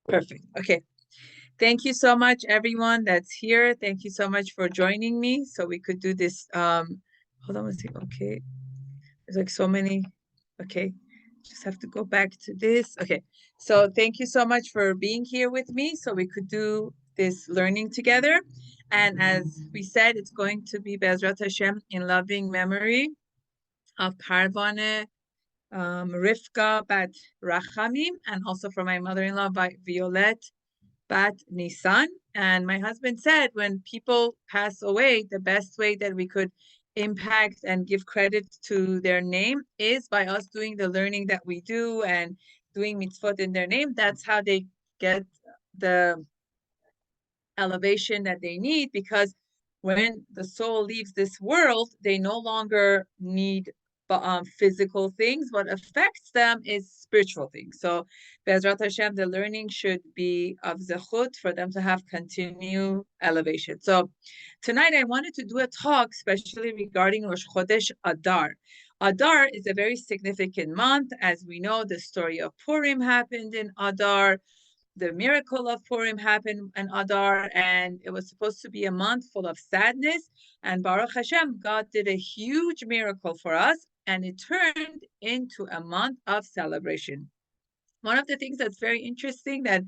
Perfect. Okay. Thank you so much, everyone that's here. Thank you so much for joining me. So we could do this. Hold on one second. Okay. There's like so many. Okay. Just have to go back to this. Okay. So thank you so much for being here with me so we could do this learning together. And as we said, it's going to be Bezrat Hashem in loving memory of Parvane Rivka Bat Rachamim, and also for my mother-in-law, Violet Bat Nisan. And my husband said when people pass away, the best way that we could impact and give credit to their name is by us doing the learning that we do and doing mitzvot in their name. That's how they get the elevation that they need, because when the soul leaves this world, they no longer need physical things. What affects them is spiritual things. So, Bezrat Hashem, the learning should be of zechut for them to have continued elevation. So, tonight I wanted to do a talk, especially regarding Rosh Chodesh Adar. Adar is a very significant month. As we know, the story of Purim happened in Adar. The miracle of Purim happened in Adar, and it was supposed to be a month full of sadness. And Baruch Hashem, God did a huge miracle for us, and it turned into a month of celebration. One of the things that's very interesting that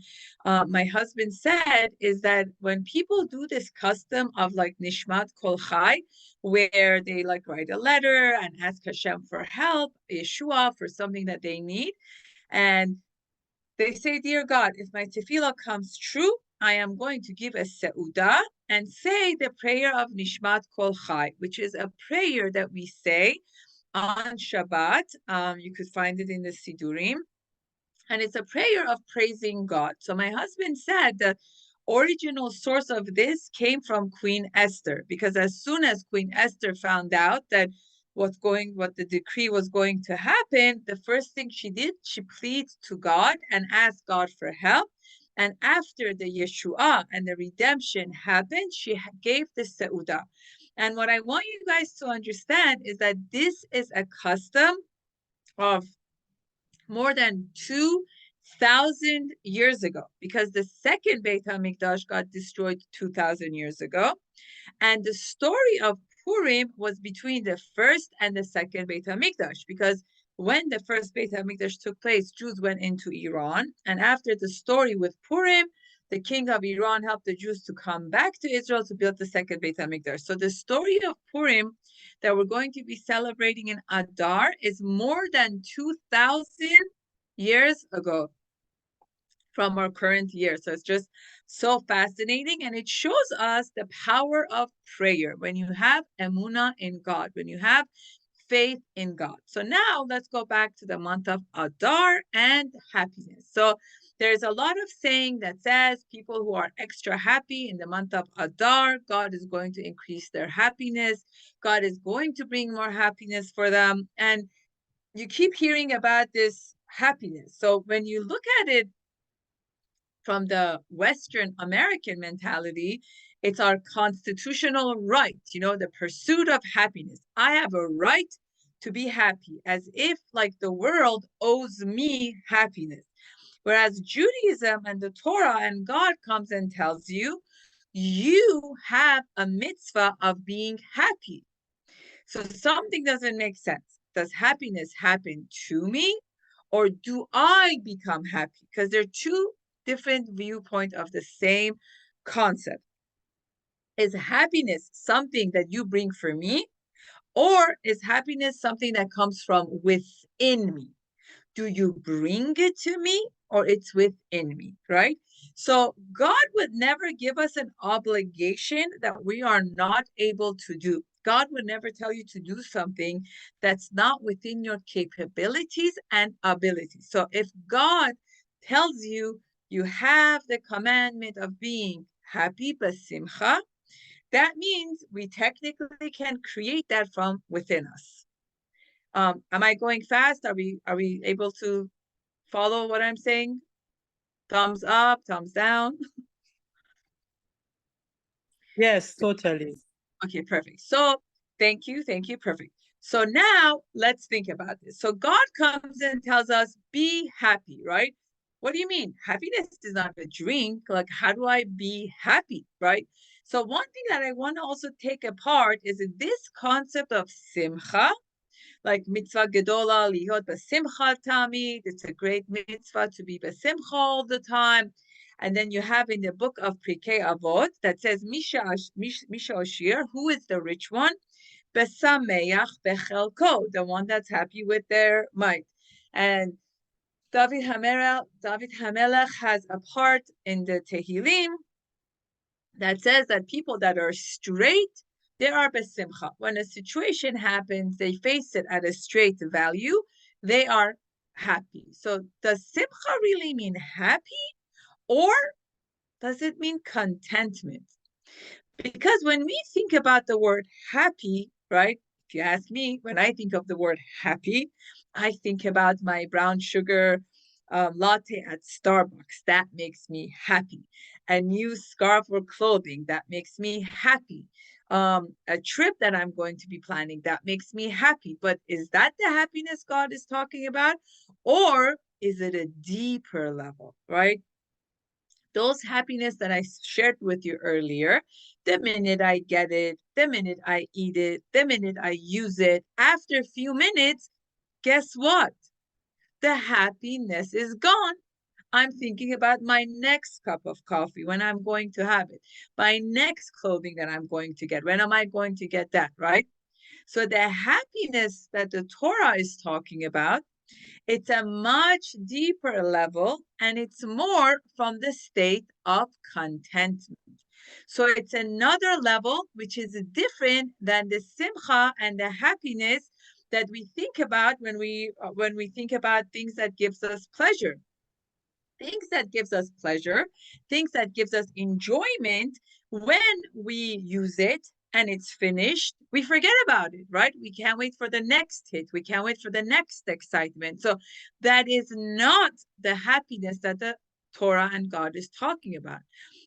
my husband said is that when people do this custom of like Nishmat Kol Chai, where they like write a letter and ask Hashem for help, Yeshua, for something that they need, and they say, dear God, if my tefillah comes true, I am going to give a seudah and say the prayer of Nishmat Kol Chai, which is a prayer that we say on Shabbat. You could find it in the Sidurim. And it's a prayer of praising God. So my husband said the original source of this came from Queen Esther, because as soon as Queen Esther found out that what the decree was going to happen, the first thing she did, she pleaded to God and asked God for help. And after the Yeshua and the redemption happened, she gave the Seudah. And what I want you guys to understand is that this is a custom of more than 2,000 years ago, because the second Beit HaMikdash got destroyed 2,000 years ago. And the story of Purim was between the first and the second Beit HaMikdash, because when the first Beit HaMikdash took place, Jews went into Iran. And after the story with Purim, the king of Iran helped the Jews to come back to Israel to build the second Beit HaMikdash. So the story of Purim that we're going to be celebrating in Adar is more than 2,000 years ago from our current year. So it's just so fascinating. And it shows us the power of prayer when you have emunah in God, when you have faith in God. So now let's go back to the month of Adar and happiness. So there's a lot of saying that says people who are extra happy in the month of Adar, God is going to increase their happiness. God is going to bring more happiness for them. And you keep hearing about this happiness. So when you look at it from the Western American mentality, it's our constitutional right, the pursuit of happiness. I have a right to be happy, as if like the world owes me happiness. Whereas Judaism and the Torah and God comes and tells you, you have a mitzvah of being happy. So something doesn't make sense. Does happiness happen to me, or do I become happy? Because they're two different viewpoints of the same concept. Is happiness something that you bring for me, or is happiness something that comes from within me? Do you bring it to me, or it's within me, right? So God would never give us an obligation that we are not able to do. God would never tell you to do something that's not within your capabilities and abilities. So if God tells you you have the commandment of being happy, basimcha, that means we technically can create that from within us. Am I going fast? Are we able to follow what I'm saying? Thumbs up, thumbs down. Yes, totally. Okay, perfect. So thank you, perfect. So now let's think about this. So God comes and tells us, be happy, right? What do you mean? Happiness is not a drink. Like, how do I be happy, right? So one thing that I want to also take apart is this concept of simcha, like mitzvah gedola lihot besimcha tamid. It's a great mitzvah to be besimcha all the time. And then you have in the book of Pirkei Avot that says Misha Oshir, who is the rich one? Besameach bechelko, the one that's happy with their might. And David Hamelech has a part in the Tehillim that says that people that are straight, they are besimcha. When a situation happens, they face it at a straight value, they are happy. So does simcha really mean happy, or does it mean contentment? Because when we think about the word happy, right? If you ask me, when I think of the word happy, I think about my brown sugar latte at Starbucks. That makes me happy. A new scarf or clothing, that makes me happy. A trip that I'm going to be planning, that makes me happy. But is that the happiness God is talking about? Or is it a deeper level, right? Those happiness that I shared with you earlier, the minute I get it, the minute I eat it, the minute I use it, after a few minutes, guess what? The happiness is gone. I'm thinking about my next cup of coffee, when I'm going to have it, my next clothing that I'm going to get. When am I going to get that, right? So the happiness that the Torah is talking about, it's a much deeper level, and it's more from the state of contentment. So it's another level which is different than the simcha and the happiness that we think about when we think about things that gives us pleasure. Things that gives us pleasure, things that gives us enjoyment, when we use it and it's finished, we forget about it, right? We can't wait for the next hit. We can't wait for the next excitement. So that is not the happiness that the Torah and God is talking about.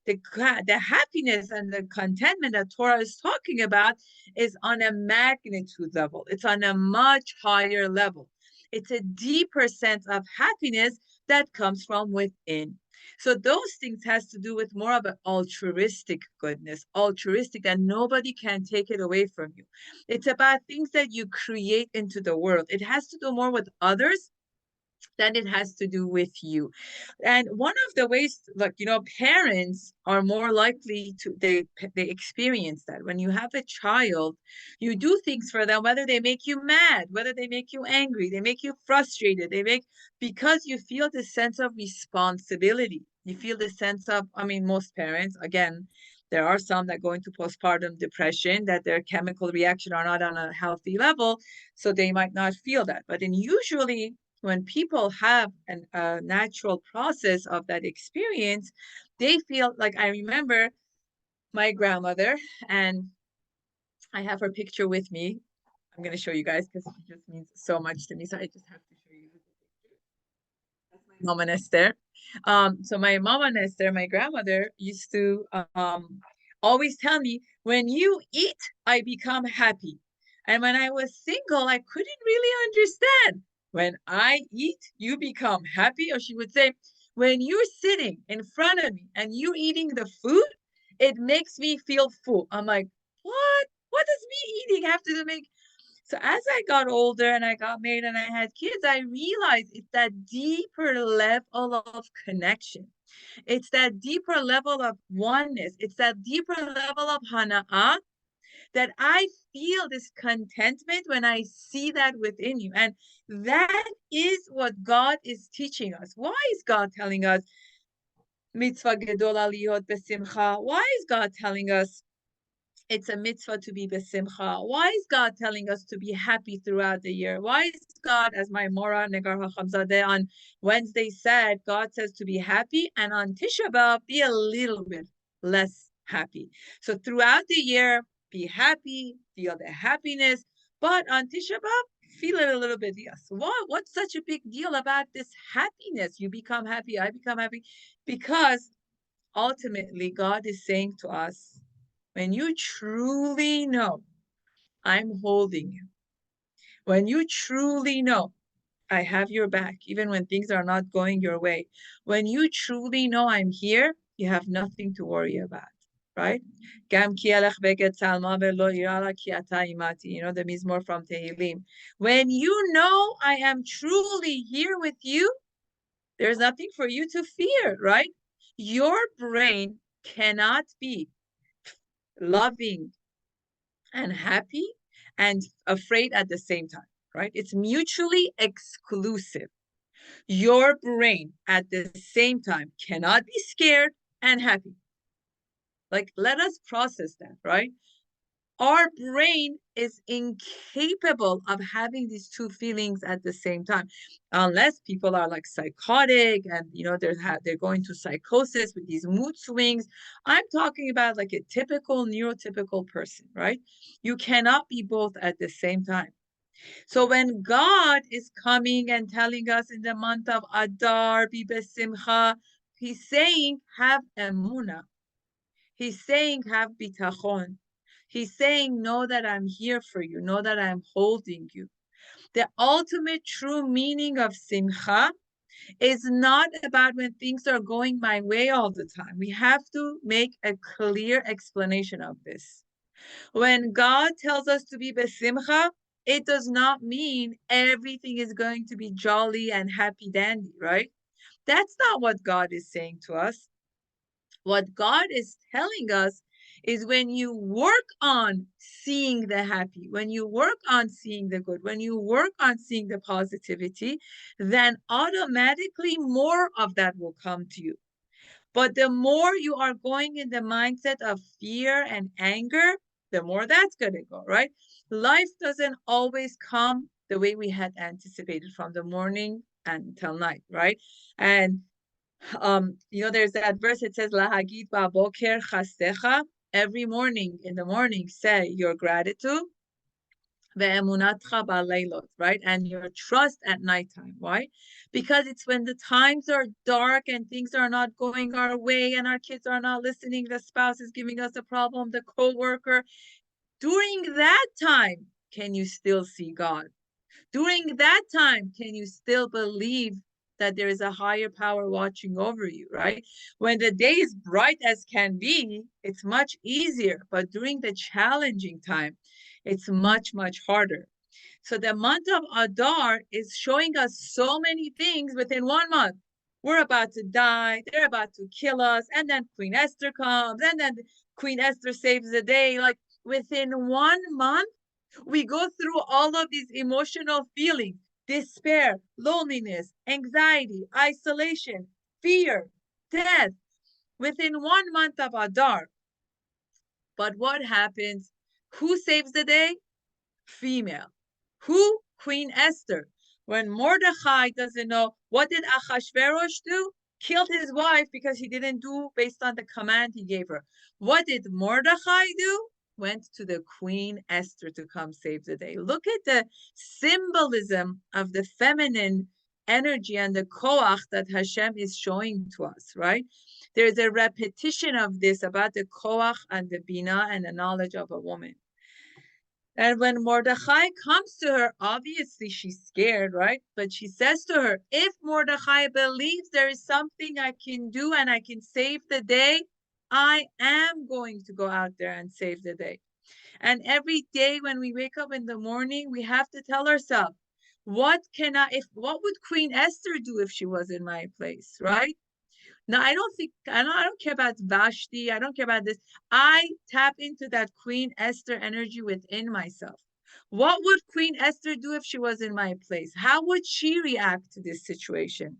The happiness and the contentment that Torah is talking about is on a magnitude level. It's on a much higher level. It's a deeper sense of happiness that comes from within. So those things has to do with more of an altruistic goodness, altruistic that nobody can take it away from you. It's about things that you create into the world. It has to do more with others than it has to do with you. And one of the ways, like, parents are more likely to, they experience that. When you have a child, you do things for them, whether they make you mad, whether they make you angry, they make you frustrated, because you feel the sense of responsibility. You feel the sense of, I mean, most parents, again, there are some that go into postpartum depression, that their chemical reaction are not on a healthy level, so they might not feel that. But in usually when people have a natural process of that experience, they feel like, I remember my grandmother, and I have her picture with me. I'm going to show you guys because it just means so much to me. So I just have to show you the picture. That's my mama Esther. So my mama Esther, my grandmother, used to always tell me, when you eat, I become happy. And when I was single, I couldn't really understand. When I eat, you become happy. Or she would say, when you're sitting in front of me and you're eating the food, it makes me feel full. I'm like, what? What does me eating have to make? So as I got older and I got married and I had kids, I realized it's that deeper level of connection. It's that deeper level of oneness. It's that deeper level of hana'ah, that I feel this contentment when I see that within you. And that is what God is teaching us. Why is God telling us mitzvah gedola lihot besimcha? Why is God telling us it's a mitzvah to be besimcha? Why is God telling us to be happy throughout the year? Why is God, as my Mora Negar Hachamzadeh on Wednesday said, God says to be happy, and on Tisha B'Av, be a little bit less happy. So throughout the year, be happy, feel the happiness, but on Tisha B'Av, feel it a little bit. Yes. What's such a big deal about this happiness? You become happy, I become happy, because ultimately God is saying to us, when you truly know I'm holding you, when you truly know I have your back, even when things are not going your way. When you truly know I'm here, you have nothing to worry about, right? Gam ki alech beket salma velo irala ki ata imati. The Mizmor from Tehillim. When you know I am truly here with you, there's nothing for you to fear, right? Your brain cannot be loving and happy and afraid at the same time, right? It's mutually exclusive. Your brain at the same time cannot be scared and happy. Like, let us process that, right? Our brain is incapable of having these two feelings at the same time, unless people are like psychotic and they're going to psychosis with these mood swings. I'm talking about like a typical neurotypical person, right? You cannot be both at the same time. So when God is coming and telling us in the month of Adar, be besimcha, he's saying have emuna. He's saying have bitachon. He's saying know that I'm here for you, know that I'm holding you. The ultimate true meaning of simcha is not about when things are going my way all the time. We have to make a clear explanation of this. When God tells us to be besimcha, it does not mean everything is going to be jolly and happy dandy, right? That's not what God is saying to us. What God is telling us is when you work on seeing the happy, when you work on seeing the good, when you work on seeing the positivity, then automatically more of that will come to you. But the more you are going in the mindset of fear and anger, the more that's going to go, right? Life doesn't always come the way we had anticipated from the morning until night, right? And there's that verse. It says, "Lahagid baboker chastecha." Every morning, in the morning, say your gratitude, ve'emunatcha baleilot, right? And your trust at nighttime. Why? Because it's when the times are dark and things are not going our way, and our kids are not listening, the spouse is giving us a problem, the co-worker. During that time, can you still see God? During that time, can you still believe that there is a higher power watching over you, right? When the day is bright as can be, it's much easier. But during the challenging time, it's much, much harder. So the month of Adar is showing us so many things within 1 month. We're about to die, they're about to kill us, and then Queen Esther comes, and then Queen Esther saves the day. Like within 1 month, we go through all of these emotional feelings: despair, loneliness, anxiety, isolation, fear, death, within 1 month of Adar. But what happens? Who saves the day? Female. Who? Queen Esther. When Mordechai doesn't know, what did Achashverosh do? Killed his wife because he didn't do based on the command he gave her. What did Mordechai do? Went to the Queen Esther to come save the day. Look at the symbolism of the feminine energy and the koach that Hashem is showing to us, right? There's a repetition of this about the koach and the bina and the knowledge of a woman. And when Mordechai comes to her, obviously she's scared, right? But she says to her, if Mordechai believes there is something I can do and I can save the day, I am going to go out there and save the day. And every day when we wake up in the morning, we have to tell ourselves, what would Queen Esther do if she was in my place, right? No, I don't care about Vashti. I don't care about this. I tap into that Queen Esther energy within myself. What would Queen Esther do if she was in my place? How would she react to this situation?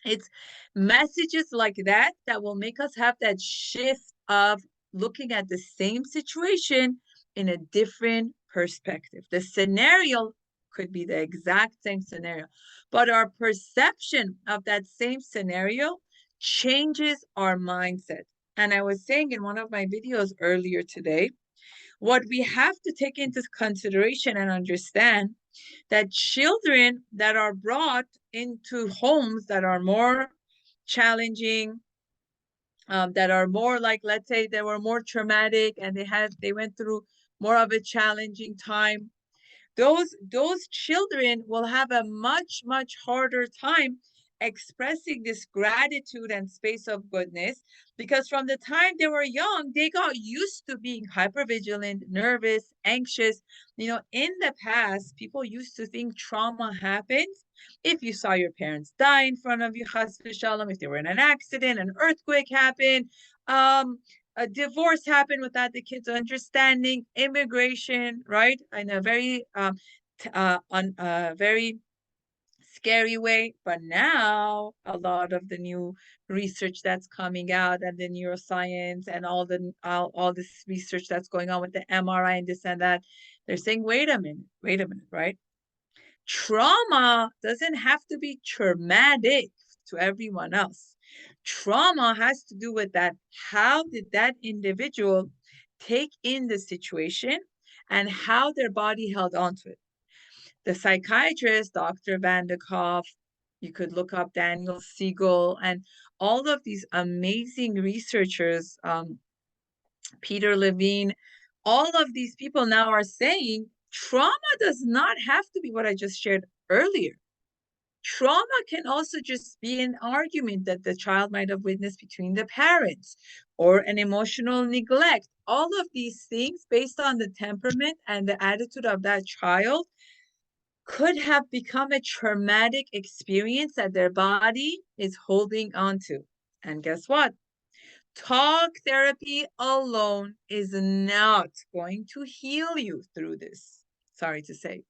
It's messages like that that will make us have that shift of looking at the same situation in a different perspective. The scenario could be the exact same scenario, but our perception of that same scenario changes our mindset. And I was saying in one of my videos earlier today, what we have to take into consideration and understand that children that are brought into homes that are more challenging, that are more like, let's say, they were more traumatic and they went through more of a challenging time. those children will have a much, much harder time expressing this gratitude and space of goodness, because from the time they were young, they got used to being hypervigilant, nervous, anxious. In the past, people used to think trauma happens if you saw your parents die in front of you, chas v'shalom, if they were in an accident, an earthquake happened, a divorce happened without the kids understanding, immigration, right? In a very on a very scary way. But now a lot of the new research that's coming out, and the neuroscience, and all this research that's going on with the MRI and this and that, they're saying, wait a minute, right? Trauma doesn't have to be traumatic to everyone else. Trauma has to do with that. How did that individual take in the situation and how their body held on to it? The psychiatrist, Dr. Van de Kolff, you could look up Daniel Siegel, and all of these amazing researchers, Peter Levine, all of these people now are saying trauma does not have to be what I just shared earlier. Trauma can also just be an argument that the child might have witnessed between the parents, or an emotional neglect. All of these things, based on the temperament and the attitude of that child, could have become a traumatic experience that their body is holding on to. And guess what? Talk therapy alone is not going to heal you through this. Sorry to say.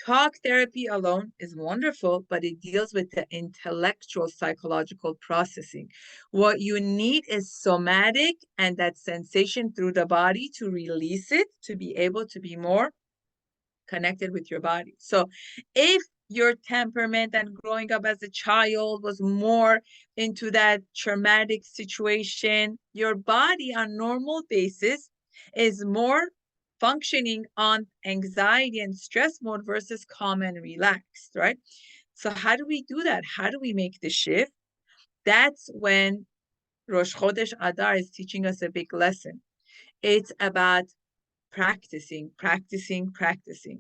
Talk therapy alone is wonderful, but it deals with the intellectual psychological processing. What you need is somatic and that sensation through the body to release it, to be able to be more connected with your body. So if your temperament and growing up as a child was more into that traumatic situation, your body on normal basis is more functioning on anxiety and stress mode versus calm and relaxed, right? So how do we do that? How do we make the shift? That's when Rosh Chodesh Adar is teaching us a big lesson. It's about practicing, practicing, practicing.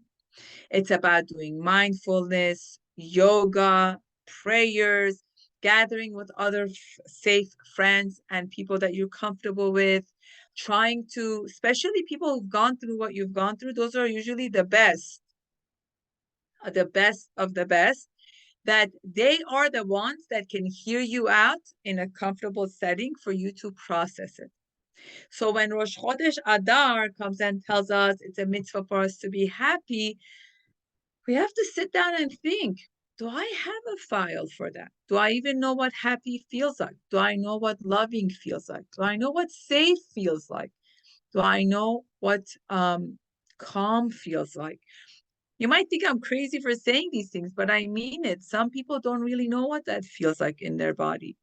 It's about doing mindfulness, yoga, prayers, gathering with other safe friends and people that you're comfortable with, trying to, especially people who've gone through what you've gone through, those are usually the best of the best, that they are the ones that can hear you out in a comfortable setting for you to process it. So when Rosh Chodesh Adar comes and tells us it's a mitzvah for us to be happy, we have to sit down and think, do I have a file for that? Do I even know what happy feels like? Do I know what loving feels like? Do I know what safe feels like? Do I know what calm feels like? You might think I'm crazy for saying these things, but I mean it. Some people don't really know what that feels like in their body.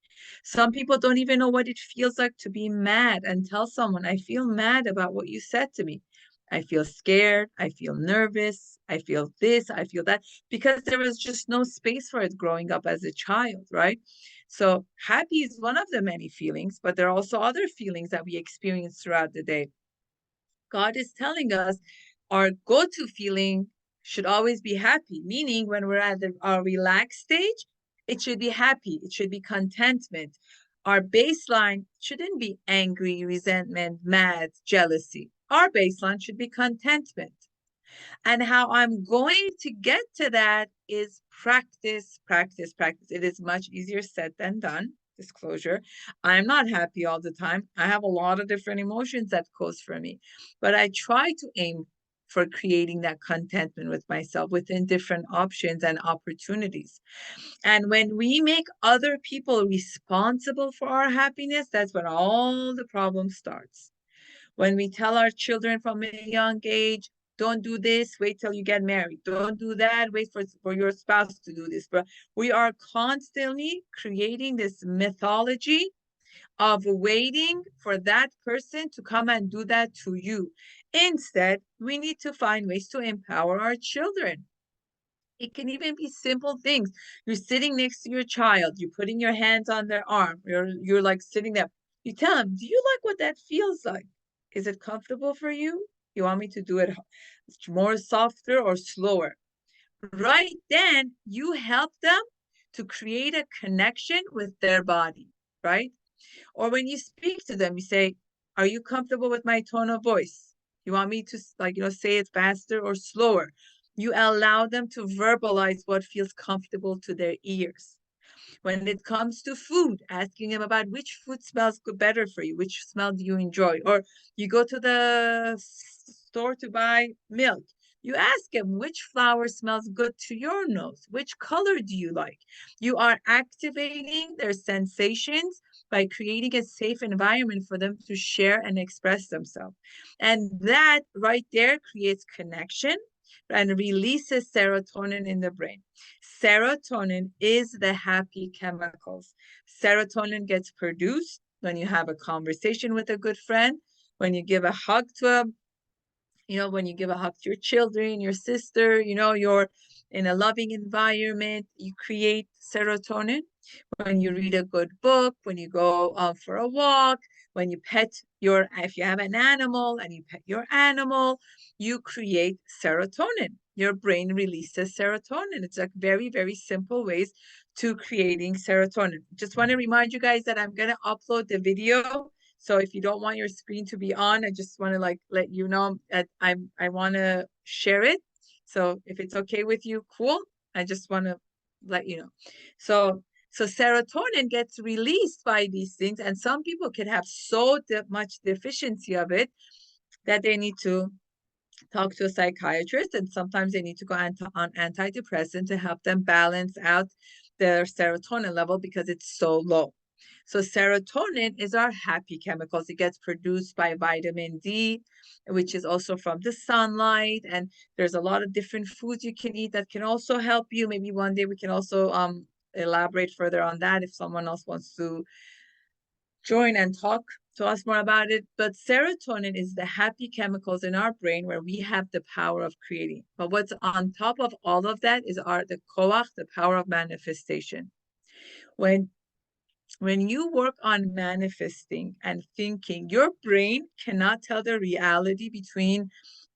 Some people don't even know what it feels like to be mad and tell someone, I feel mad about what you said to me. I feel scared. I feel nervous. I feel this. I feel that, because there was just no space for it growing up as a child, right? So happy is one of the many feelings, but there are also other feelings that we experience throughout the day. God is telling us our go-to feeling should always be happy, meaning when we're at our relaxed stage, it should be happy, it should be contentment. Our baseline shouldn't be angry, resentment, mad, jealousy. Our baseline should be contentment. And how I'm going to get to that is practice, practice, practice. It is much easier said than done. Disclosure. I'm not happy all the time. I have a lot of different emotions that goes for me, but I try to aim for creating that contentment with myself within different options and opportunities. And when we make other people responsible for our happiness, that's when all the problem starts. When we tell our children from a young age, don't do this, wait till you get married. Don't do that, wait for your spouse to do this. But we are constantly creating this mythology of waiting for that person to come and do that to you. Instead, we need to find ways to empower our children. It can even be simple things. You're sitting next to your child, you're putting your hands on their arm, you're like sitting there. You tell them, do you like what that feels like? Is it comfortable for you? You want me to do it more softer or slower? Right then, you help them to create a connection with their body, right? Or when you speak to them, you say, are you comfortable with my tone of voice? You want me to say it faster or slower? You allow them to verbalize what feels comfortable to their ears. When it comes to food, asking them about which food smells good, better for you, which smell do you enjoy, or you go to the store to buy milk. You ask them which flour smells good to your nose, which color do you like. You are activating their sensations by creating a safe environment for them to share and express themselves. And that right there creates connection and releases serotonin in the brain. Serotonin is the happy chemicals. Serotonin gets produced when you have a conversation with a good friend, when you give a hug to when you give a hug to your children, your sister, you're in a loving environment, you create serotonin. When you read a good book, when you go for a walk, when you if you have an animal and you pet your animal, you create serotonin. Your brain releases serotonin. It's like very, very simple ways to creating serotonin. Just want to remind you guys that I'm going to upload the video. So if you don't want your screen to be on, I just want to let you know that I want to share it. So if it's okay with you, cool. I just want to let you know. So serotonin gets released by these things, and some people can have so much deficiency of it that they need to talk to a psychiatrist, and sometimes they need to go on antidepressant to help them balance out their serotonin level because it's so low. So serotonin is our happy chemicals. It gets produced by vitamin D, which is also from the sunlight. And there's a lot of different foods you can eat that can also help you. Maybe one day we can also elaborate further on that if someone else wants to join and talk to us more about it. But serotonin is the happy chemicals in our brain where we have the power of creating. But what's on top of all of that is the koach, the power of manifestation. When you work on manifesting and thinking, your brain cannot tell the reality between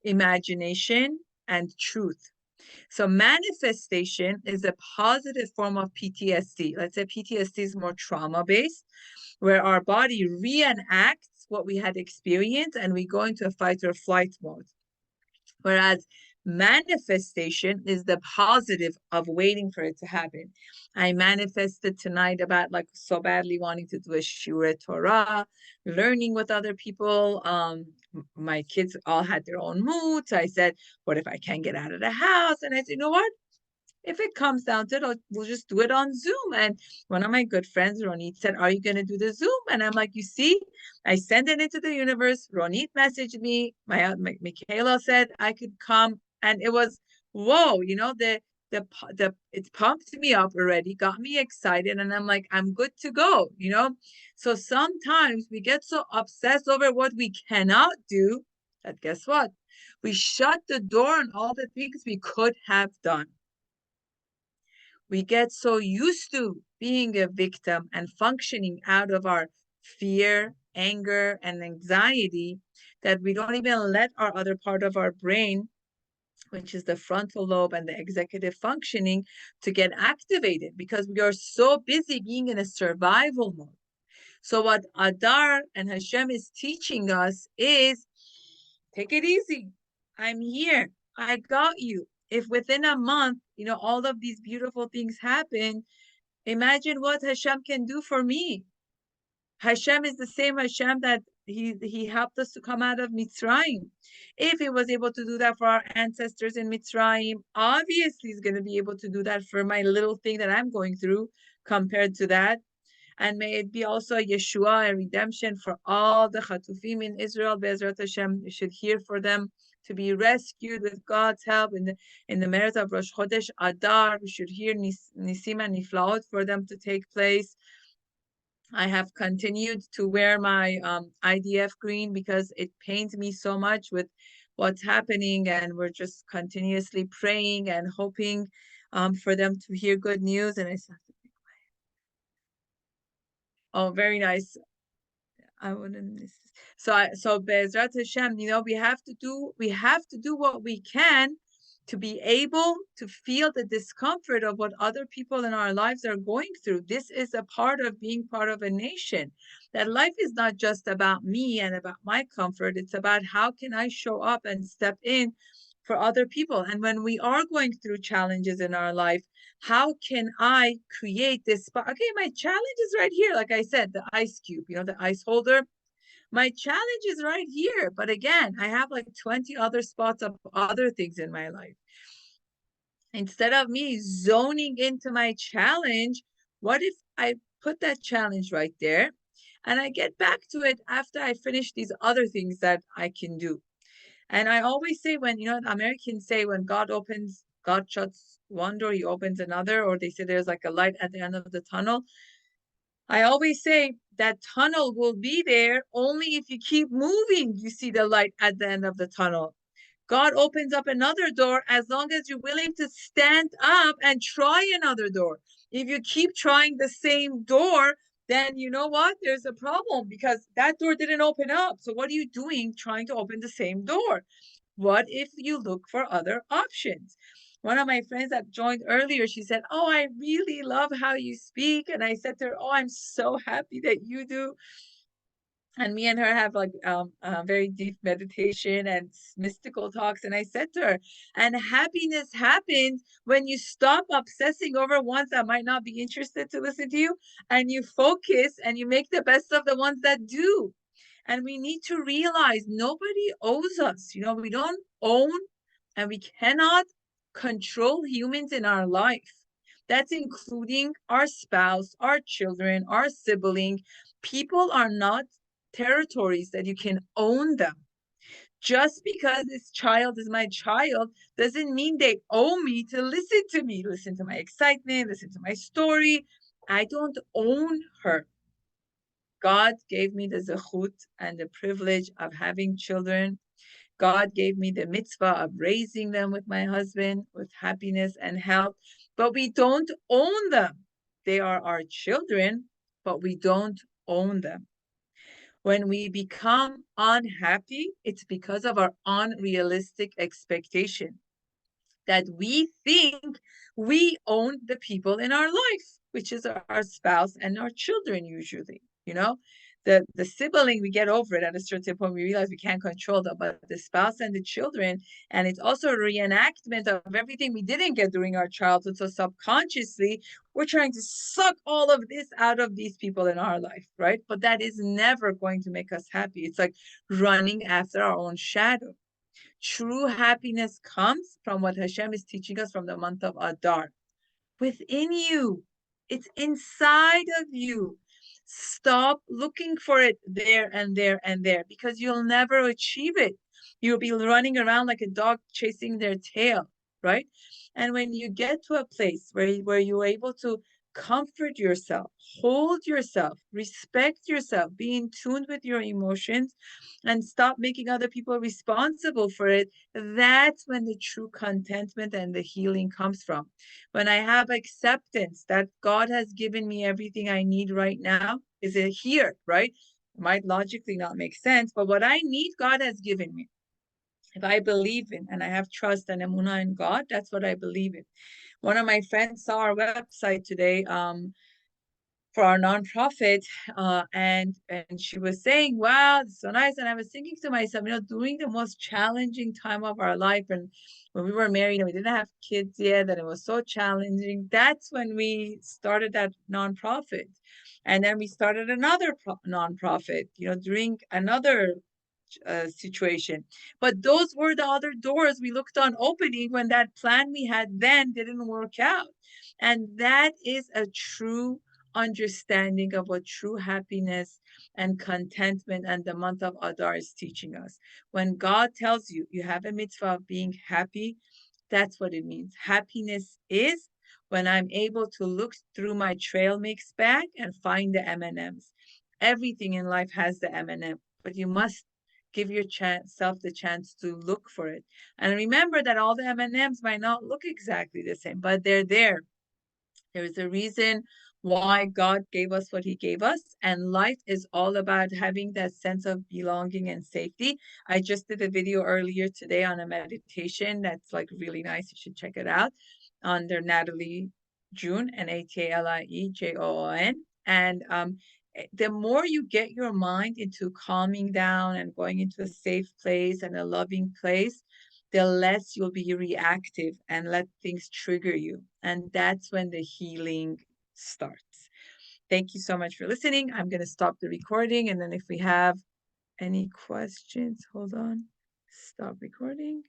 imagination and truth. So manifestation is a positive form of PTSD. Let's say PTSD is more trauma-based, where our body reenacts what we had experienced and we go into a fight or flight mode. Whereas manifestation is the positive of waiting for it to happen. I manifested tonight about so badly wanting to do a Shiur Torah, learning with other people. My kids all had their own moods. I said, what if I can't get out of the house? And I said, you know what? If it comes down to it, we'll just do it on Zoom. And one of my good friends, Ronit, said, are you going to do the Zoom? And I'm like, you see, I sent it into the universe. Ronit messaged me. My Michaela said I could come. And it was, whoa, it's pumped me up already, got me excited. And I'm like, I'm good to go. So sometimes we get so obsessed over what we cannot do that guess what? We shut the door on all the things we could have done. We get so used to being a victim and functioning out of our fear, anger, and anxiety that we don't even let our other part of our brain, which is the frontal lobe and the executive functioning, to get activated because we are so busy being in a survival mode. So what Adar and Hashem is teaching us is take it easy. I'm here. I got you. If within a month, all of these beautiful things happen, imagine what Hashem can do for me. Hashem is the same Hashem that he helped us to come out of Mitzrayim. If he was able to do that for our ancestors in Mitzrayim, obviously he's going to be able to do that for my little thing that I'm going through compared to that. And may it be also a Yeshua, a redemption for all the Chatufim in Israel. Be'ezrat Hashem, you should hear for them to be rescued with God's help in the merit of Rosh Chodesh Adar. We should hear Nisim and Niflaot for them to take place. I have continued to wear my IDF green because it pains me so much with what's happening, and we're just continuously praying and hoping for them to hear good news. And I said, oh, very nice. I wouldn't miss this. So Be'ezrat Hashem, we have to do what we can to be able to feel the discomfort of what other people in our lives are going through. This is a part of being part of a nation. That life is not just about me and about my comfort. It's about how can I show up and step in for other people. And when we are going through challenges in our life, how can I create this spot? Okay, my challenge is right here. Like I said, the ice cube, the ice holder. My challenge is right here. But again, I have like 20 other spots of other things in my life. Instead of me zoning into my challenge, what if I put that challenge right there and I get back to it after I finish these other things that I can do? And I always say when, Americans say when God shuts one door, he opens another, or they say there's like a light at the end of the tunnel. I always say that tunnel will be there only if you keep moving. You see the light at the end of the tunnel. God opens up another door as long as you're willing to stand up and try another door. If you keep trying the same door, then you know what? There's a problem because that door didn't open up. So what are you doing trying to open the same door? What if you look for other options? One of my friends that joined earlier, she said, "Oh, I really love how you speak." And I said to her, "Oh, I'm so happy that you do." And me and her have like very deep meditation and mystical talks. And I said to her, and happiness happens when you stop obsessing over ones that might not be interested to listen to you, and you focus and you make the best of the ones that do. And we need to realize nobody owes us. We don't own and we cannot control humans in our life. That's including our spouse, our children, our sibling. People are not territories that you can own them. Just because this child is my child doesn't mean they owe me to listen to me, listen to my excitement, listen to my story. I don't own her. God gave me the zechut and the privilege of having children. God gave me the mitzvah of raising them with my husband with happiness and health, but we don't own them. They are our children, but we don't own them. When we become unhappy, it's because of our unrealistic expectation that we think we own the people in our life, which is our spouse and our children usually. The sibling, we get over it at a certain point. We realize we can't control them, but the spouse and the children, and it's also a reenactment of everything we didn't get during our childhood. So subconsciously, we're trying to suck all of this out of these people in our life, right? But that is never going to make us happy. It's like running after our own shadow. True happiness comes from what Hashem is teaching us from the month of Adar. Within you, it's inside of you. Stop looking for it there and there and there because you'll never achieve it. You'll be running around like a dog chasing their tail, right? And when you get to a place where you're able to comfort yourself, hold yourself, respect yourself, be in tune with your emotions, and stop making other people responsible for it, that's when the true contentment and the healing comes from. When I have acceptance that God has given me everything I need right now, is it here, right? It might logically not make sense, but what I need, God has given me. If I believe in and I have trust and emunah in God, that's what I believe in. One of my friends saw our website today, for our nonprofit, and she was saying, "Wow, it's so nice." And I was thinking to myself, during the most challenging time of our life, and when we were married and we didn't have kids yet, and it was so challenging. That's when we started that nonprofit, and then we started another nonprofit. During another situation. But those were the other doors we looked on opening when that plan we had then didn't work out. And that is a true understanding of what true happiness and contentment and the month of Adar is teaching us. When God tells you you have a mitzvah of being happy, that's what it means. Happiness is when I'm able to look through my trail mix bag and find the M&Ms. Everything in life has the M&M, but you must give yourself the chance to look for it. And remember that all the M&Ms might not look exactly the same, but they're there. There's a reason why God gave us what he gave us. And life is all about having that sense of belonging and safety. I just did a video earlier today on a meditation that's like really nice. You should check it out under Natalie June, Nataliejon. And the more you get your mind into calming down and going into a safe place and a loving place, the less you'll be reactive and let things trigger you. And that's when the healing starts. Thank you so much for listening. I'm going to stop the recording. And then if we have any questions, hold on, stop recording.